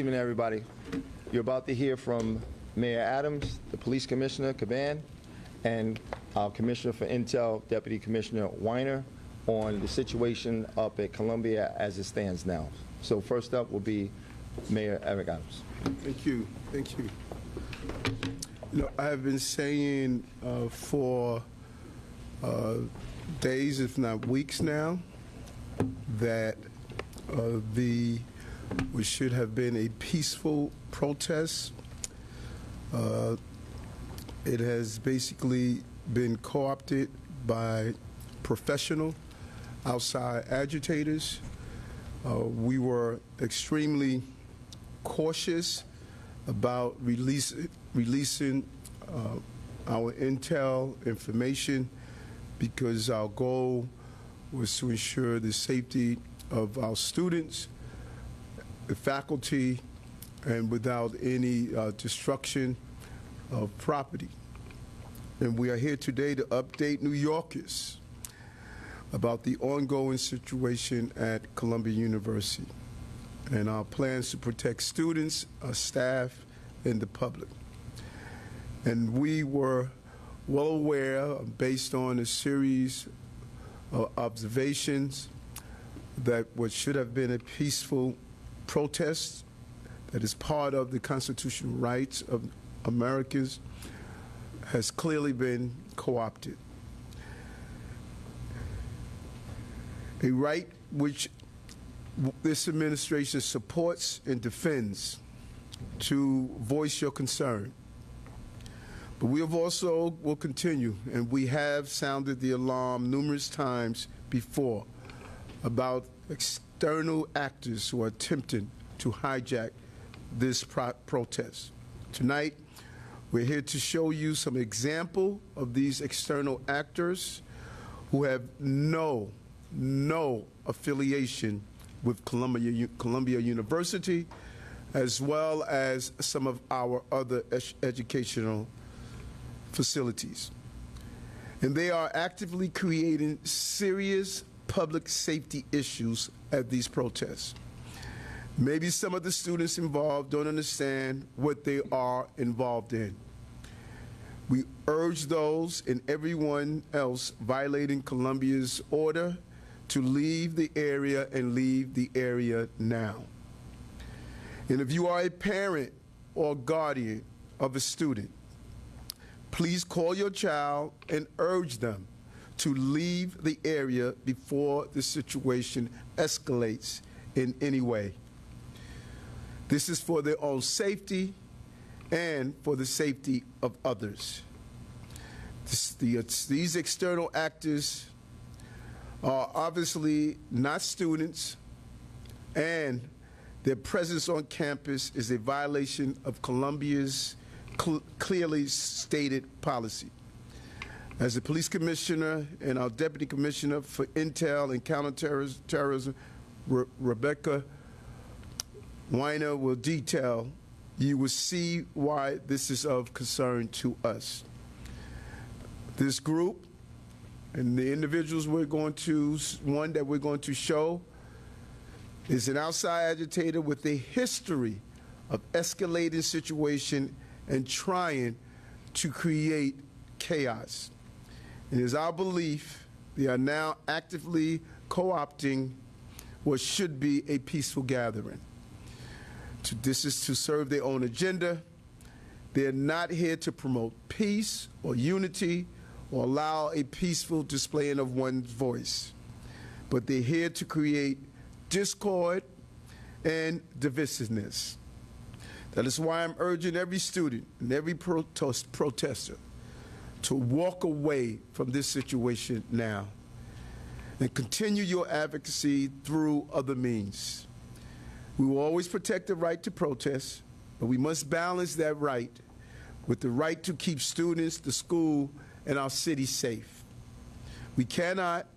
evening, everybody. You're about to hear from Mayor Adams, the Police Commissioner, Caban, and our Commissioner for Intel, Deputy Commissioner Weiner, on the situation up at Columbia as it stands now. So first up will be Mayor Eric Adams. Thank you. Thank you. You know, I have been saying for days, if not weeks now, that what should have been a peaceful protest, it has basically been co-opted by professional outside agitators. We were extremely cautious about releasing our intel information because our goal was to ensure the safety of our students, the faculty, and without any destruction of property. And we are here today to update New Yorkers about the ongoing situation at Columbia University and our plans to protect students, our staff, and the public. And we were well aware, based on a series of observations, that what should have been a peaceful protest that is part of the constitutional rights of Americans has clearly been co-opted. A right which this administration supports and defends, to voice your concern. But we have also will continue, and we have sounded the alarm numerous times before about external actors who are attempting to hijack this protest. Tonight, we're here to show you some example of these external actors who have no affiliation with Columbia University, as well as some of our other educational facilities. And they are actively creating serious public safety issues at these protests. Maybe some of the students involved don't understand what they are involved in. We urge those and everyone else violating Columbia's order to leave the area and leave the area now. And if you are a parent or guardian of a student, please call your child and urge them to leave the area before the situation escalates in any way. This is for their own safety and for the safety of others. These external actors are obviously not students, and their presence on campus is a violation of Columbia's clearly stated policy. As the police commissioner and our deputy commissioner for intel and counterterrorism, Rebecca Weiner, will detail, you will see why this is of concern to us. This group and the individuals one that we're going to show is an outside agitator with a history of escalating situation and trying to create chaos. It is our belief they are now actively co-opting what should be a peaceful gathering. This is to serve their own agenda. They're not here to promote peace or unity or allow a peaceful displaying of one's voice, but they're here to create discord and divisiveness. That is why I'm urging every student and every protester to walk away from this situation now and continue your advocacy through other means. We will always protect the right to protest, but we must balance that right with the right to keep students, the school, and our city safe. We cannot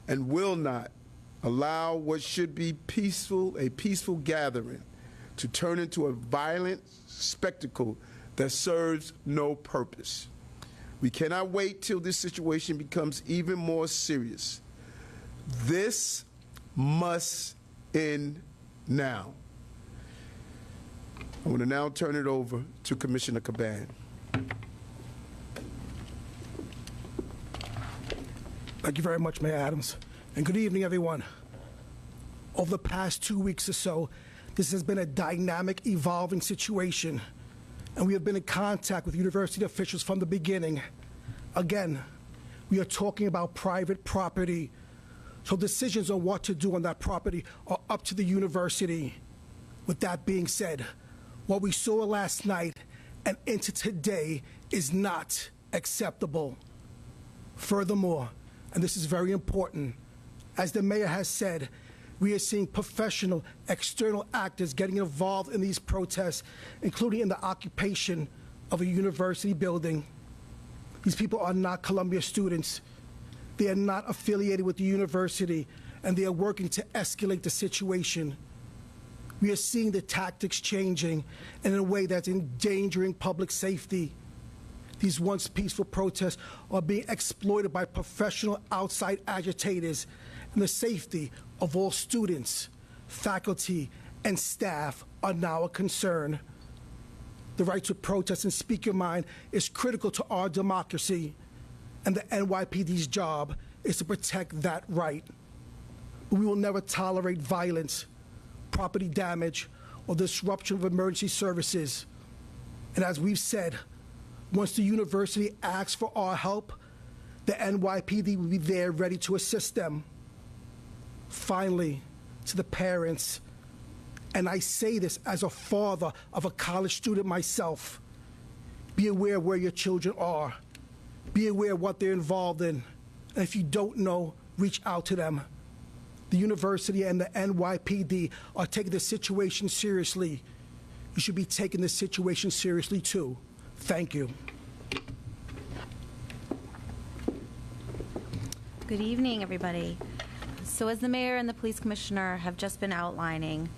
and will not allow what should be a peaceful gathering to turn into a violent spectacle that serves no purpose. We cannot wait till this situation becomes even more serious. This must end now. I'm going to now turn it over to Commissioner Caban. Thank you very much, Mayor Adams. And good evening, everyone. Over the past 2 weeks or so, this has been a dynamic, evolving situation, and we have been in contact with university officials from the beginning. Again, we are talking about private property, so decisions on what to do on that property are up to the university. With that being said, what we saw last night and into today is not acceptable. Furthermore, and this is very important, as the mayor has said, we are seeing professional external actors getting involved in these protests, including in the occupation of a university building. These people are not Columbia students. They are not affiliated with the university, and they are working to escalate the situation. We are seeing the tactics changing in a way that's endangering public safety. These once peaceful protests are being exploited by professional outside agitators, and the safety of all students, faculty, and staff are now a concern. The right to protest and speak your mind is critical to our democracy, and the NYPD's job is to protect that right. But we will never tolerate violence, property damage, or disruption of emergency services. And as we've said, once the university asks for our help, the NYPD will be there ready to assist them. Finally, to the parents, and I say this as a father of a college student myself, be aware where your children are. Be aware of what they're involved in. And if you don't know, reach out to them. The university and the NYPD are taking the situation seriously. You should be taking this situation seriously too. Thank you. Good evening, everybody. So as the mayor and the police commissioner have just been outlining,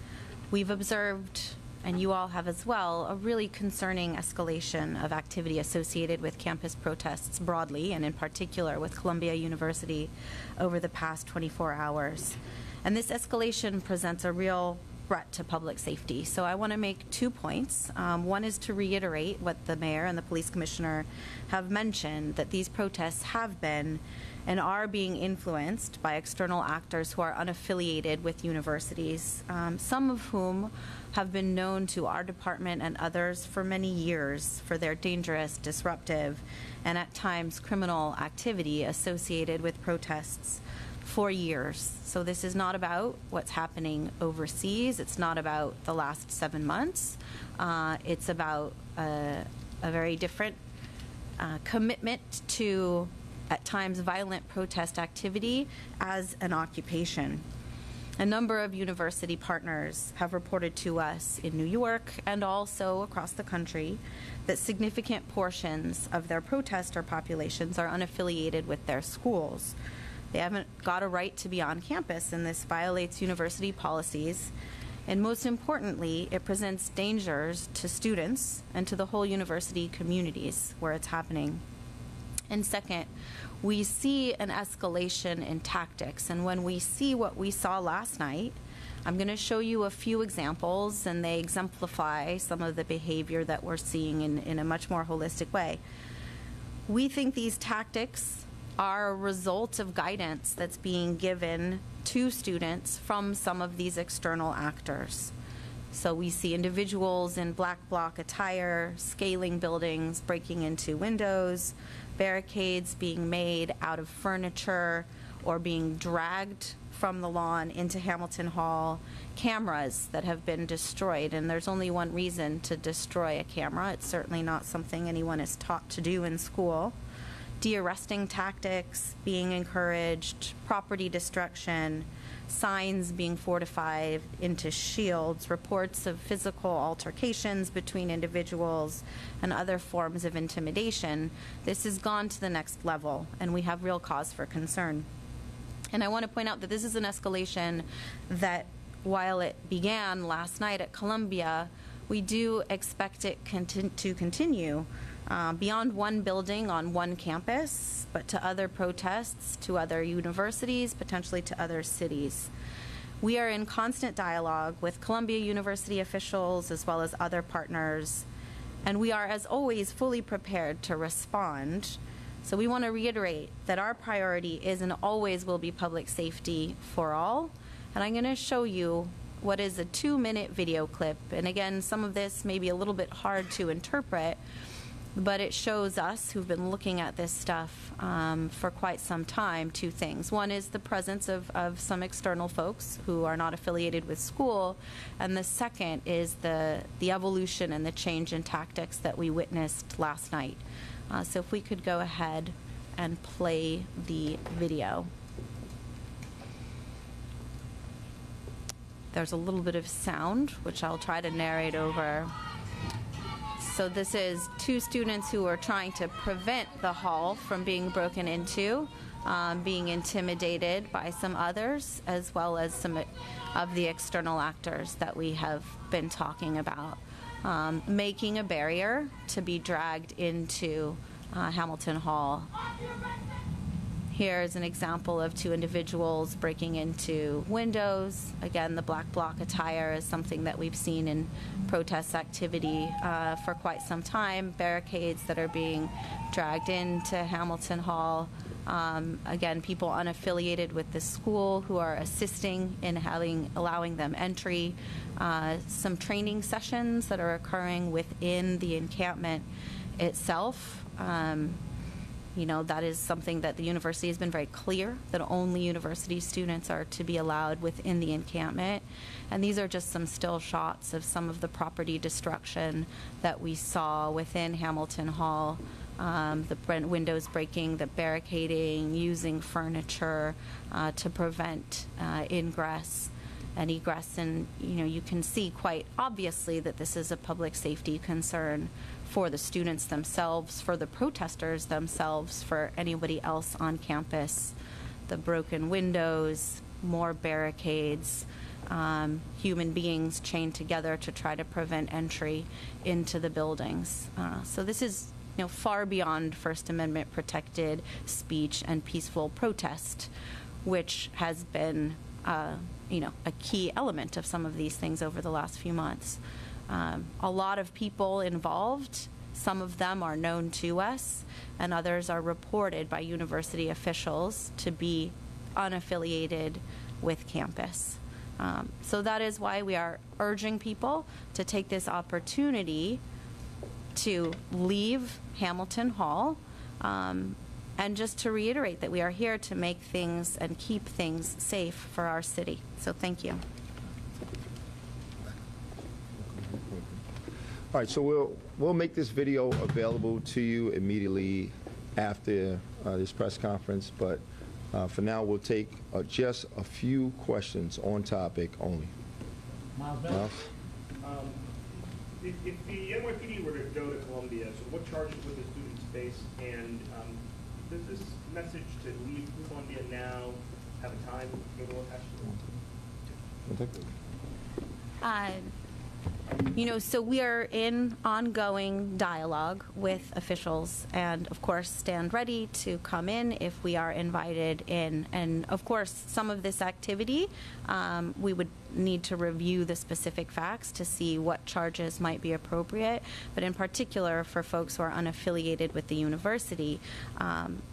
we've observed, and you all have as well, a really concerning escalation of activity associated with campus protests broadly, and in particular with Columbia University over the past 24 hours. And this escalation presents a real threat to public safety. So I want to make 2 points. One is to reiterate what the mayor and the police commissioner have mentioned, that these protests have been and are being influenced by external actors who are unaffiliated with universities, some of whom have been known to our department and others for many years for their dangerous, disruptive, and at times criminal activity associated with protests for years. So this is not about what's happening overseas. It's not about the last 7 months. It's about a very different commitment to, at times, violent protest activity as an occupation. A number of university partners have reported to us in New York and also across the country that significant portions of their protester populations are unaffiliated with their schools. They haven't got a right to be on campus, and this violates university policies. And most importantly, it presents dangers to students and to the whole university communities where it's happening. And second, we see an escalation in tactics. And when we see what we saw last night, I'm going to show you a few examples, and they exemplify some of the behavior that we're seeing in a much more holistic way. We think these tactics are a result of guidance that's being given to students from some of these external actors. So we see individuals in black bloc attire, scaling buildings, breaking into windows, barricades being made out of furniture or being dragged from the lawn into Hamilton Hall, cameras that have been destroyed. And there's only one reason to destroy a camera. It's certainly not something anyone is taught to do in school. De-arresting tactics being encouraged, property destruction, signs being fortified into shields, reports of physical altercations between individuals, and other forms of intimidation. This has gone to the next level, and we have real cause for concern. And I want to point out that this is an escalation that, while it began last night at Columbia, we do expect it to continue beyond one building on one campus, but to other protests, to other universities, potentially to other cities. We are in constant dialogue with Columbia University officials as well as other partners, and we are, as always, fully prepared to respond. So we want to reiterate that our priority is and always will be public safety for all. And I'm going to show you what is a 2-minute video clip. And again, some of this may be a little bit hard to interpret, but it shows us who've been looking at this stuff for quite some time 2 things. One is the presence of some external folks who are not affiliated with school, and the second is the evolution and the change in tactics that we witnessed last night. So if we could go ahead and play the video. There's a little bit of sound, which I'll try to narrate over. So this is 2 students who are trying to prevent the hall from being broken into, being intimidated by some others, as well as some of the external actors that we have been talking about, making a barrier to be dragged into Hamilton Hall. Here's an example of 2 individuals breaking into windows. Again, the black bloc attire is something that we've seen in protest activity for quite some time. Barricades that are being dragged into Hamilton Hall. Again, people unaffiliated with the school who are assisting in allowing them entry. Some training sessions that are occurring within the encampment itself. You know, that is something that the university has been very clear that only university students are to be allowed within the encampment. And these are just some still shots of some of the property destruction that we saw within Hamilton Hall. The windows breaking, the barricading, using furniture to prevent ingress and egress. And, you know, you can see quite obviously that this is a public safety concern for the students themselves, for the protesters themselves, for anybody else on campus. The broken windows, more barricades, human beings chained together to try to prevent entry into the buildings. So this is, you know, far beyond First Amendment protected speech and peaceful protest, which has been, you know, a key element of some of these things over the last few months. A lot of people involved. Some of them are known to us, and others are reported by university officials to be unaffiliated with campus. So that is why we are urging people to take this opportunity to leave Hamilton Hall, and just to reiterate that we are here to make things and keep things safe for our city. So thank you. All right, so we'll make this video available to you immediately after this press conference, but for now we'll take just a few questions on topic only. Miles? If the NYPD were to go to Columbia, so what charges would the students face? And does this message to leave Columbia now have a time attached to it? You know, so we are in ongoing dialogue with officials, and of course stand ready to come in if we are invited in. And of course, some of this activity, we would need to review the specific facts to see what charges might be appropriate. But in particular, for folks who are unaffiliated with the university,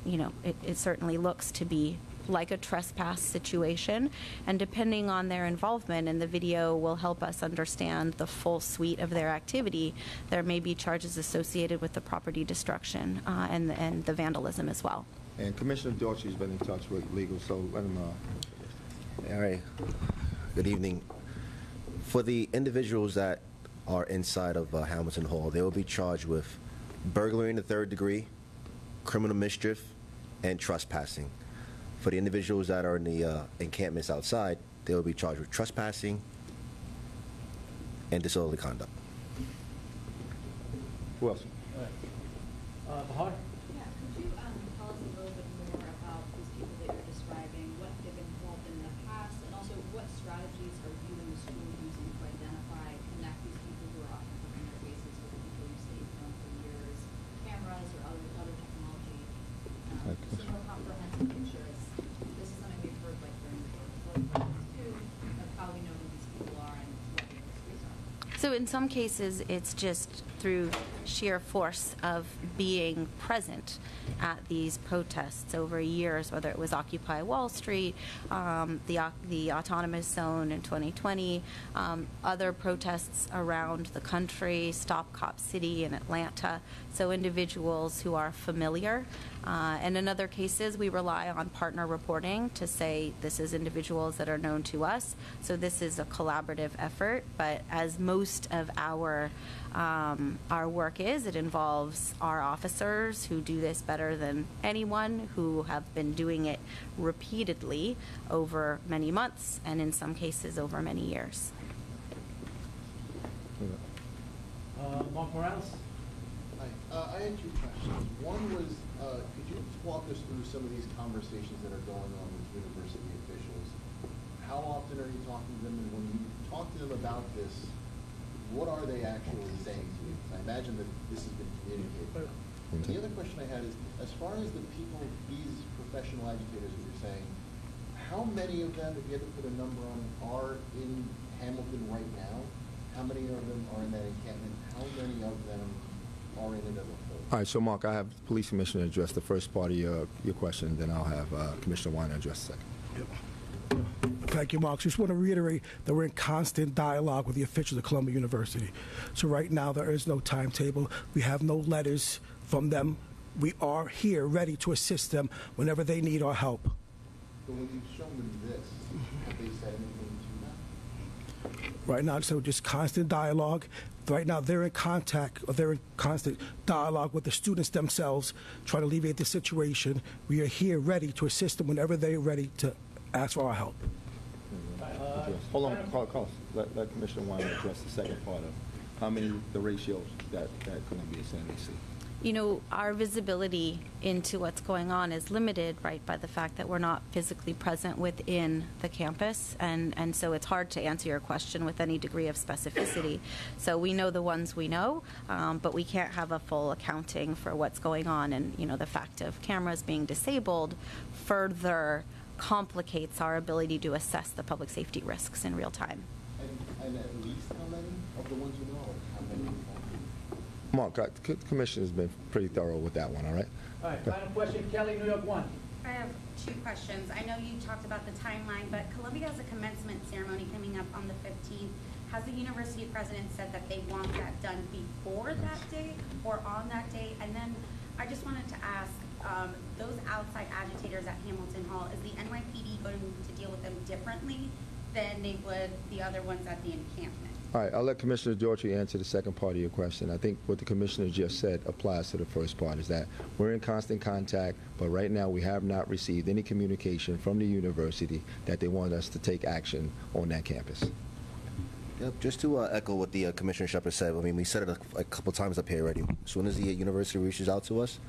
you know, it certainly looks to be like a trespass situation, and depending on their involvement, and the video will help us understand the full suite of their activity, there may be charges associated with the property destruction and the vandalism as well. And Commissioner Dorsey's been in touch with legal, so let him All right. Good evening. For the individuals that are inside of Hamilton Hall, they will be charged with burglary in the 3rd degree, criminal mischief, and trespassing. For the individuals that are in the encampments outside, they will be charged with trespassing and disorderly conduct. Who else? Bahar? Yeah, could you tell us a little bit more about these people that you're describing, what they've been involved in the past, and also what strategies are you and the school using to identify, connect these people who are often covering their faces with the people you say you've known for years, cameras or other technology, just a more comprehensive picture. This is something we've heard like during the George Floyd protests too, of So in some cases, it's just through sheer force of being present at these protests over years, whether it was Occupy Wall Street, the Autonomous Zone in 2020, other protests around the country, Stop Cop City in Atlanta. So individuals who are familiar. And in other cases, we rely on partner reporting to say this is individuals that are known to us. So this is a collaborative effort. But as most of our work is, it involves our officers who do this better than anyone, who have been doing it repeatedly over many months and in some cases over many years. Mark Morales? Hi. I had two questions. One was, could you walk us through some of these conversations that are going on with university officials? How often are you talking to them, and when you talk to them about this, what are they actually saying to you? I imagine that this has been communicated. And the other question I had is, as far as the people, these professional agitators that you're saying, how many of them, if you had to put a number on, are in Hamilton right now? How many of them are in that encampment? How many of them are in it as a whole? All right, so Mark, I have the Police Commissioner address the first part of your question, then I'll have Commissioner Weiner address the second. Thank you, Mark. Just want to reiterate that we're in constant dialogue with the officials at Columbia University. So right now there is no timetable. We have no letters from them. We are here ready to assist them whenever they need our help. But when you've shown them this, have they said anything to that? Right now, so just constant dialogue. Right now, they're in contact, or they're in constant dialogue with the students themselves, trying to alleviate the situation. We are here ready to assist them whenever they're ready to ask for our help. Hold on, Carlos. Let Commissioner Weiner address the second part of how many, the ratios that Columbia is saying they see. You know, our visibility into what's going on is limited, right, by the fact that we're not physically present within the campus, and so it's hard to answer your question with any degree of specificity. So we know the ones we know, but we can't have a full accounting for what's going on, and, you know, the fact of cameras being disabled further complicates our ability to assess the public safety risks in real time. And at least how many of the ones you know, or how many? Mark, the Commissioner's been pretty thorough with that one, all right? All right, final question, Kelly, New York 1. I have two questions. I know you talked about the timeline, but Columbia has a commencement ceremony coming up on the 15th. Has the university president said that they want that done before that date or on that date? And then I just wanted to ask, those outside agitators at Hamilton Hall, is the NYPD going to deal with them differently than they would the other ones at the encampment? All right, I'll let Commissioner Daughtry answer the second part of your question. I think what the Commissioner just said applies to the first part, is that we're in constant contact, but right now we have not received any communication from the university that they want us to take action on that campus. Yep, just to echo what the Commissioner Shepard said, I mean, we said it a couple times up here already. As soon as the university reaches out to us,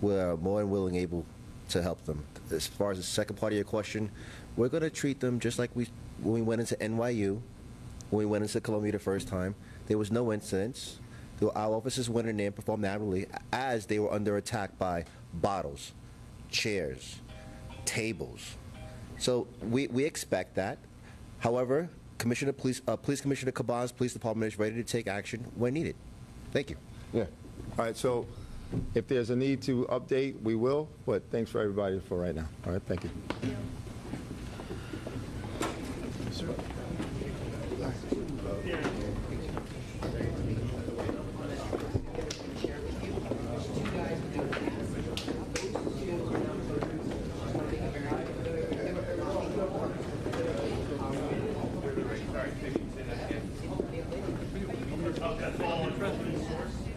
we're more than willing able to help them. As far as the second part of your question, we're going to treat them just like when we went into NYU, when we went into Columbia the first time. There was no incidents. Our officers went in there and performed admirably as they were under attack by bottles, chairs, tables. So we expect that. However, Police Commissioner Caban's police department is ready to take action when needed. Thank you. Yeah. All right, so if there's a need to update, we will, but thanks for everybody for right now. All right, thank you. Okay, following President's source.